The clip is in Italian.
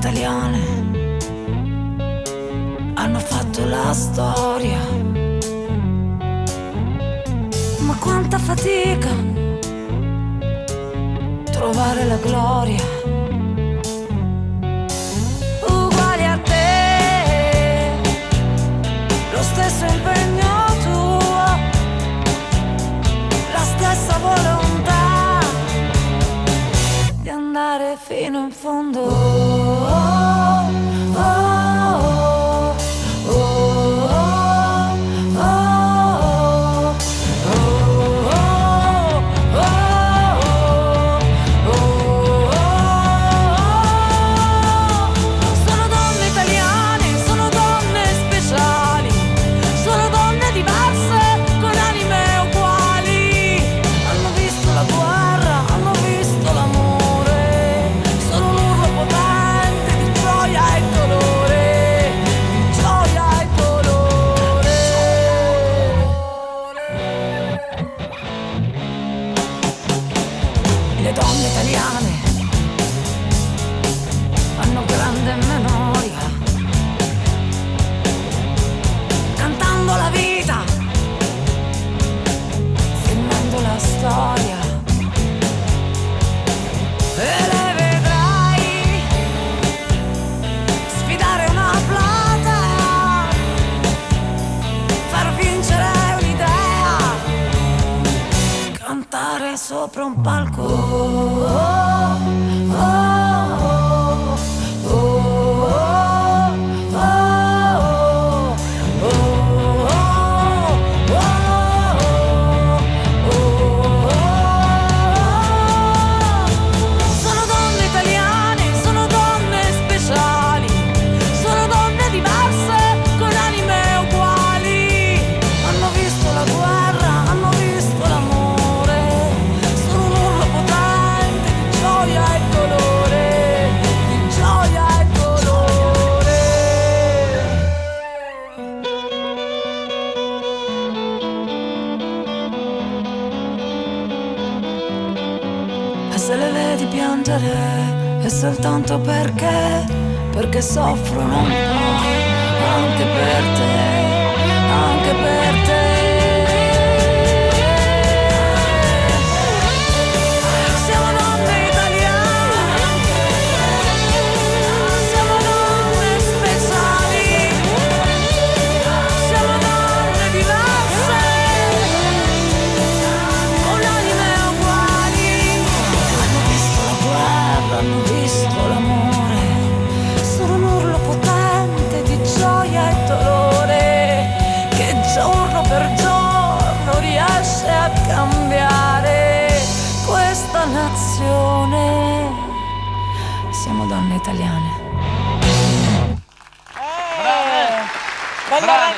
italiane hanno fatto la storia, ma quanta fatica trovare la gloria. Uguali a te, lo stesso impegno tuo, la stessa volontà di andare fino in fondo. Le donne italiane hanno grande memoria, cantando la vita, filmando la storia, e le vedrai sfidare una platea, far vincere un'idea, cantare sopra un palco. E se le vedi piangere è soltanto perché soffrono un po', anche per te, anche per te. Siamo donne italiane, siamo donne speciali, siamo donne diverse, con anime uguali. Hanno visto la guerra, hanno visto l'amore, sono un urlo potente di gioia e dolore, che giorno per giorno riesce a cambiare questa nazione. Siamo donne italiane. Bella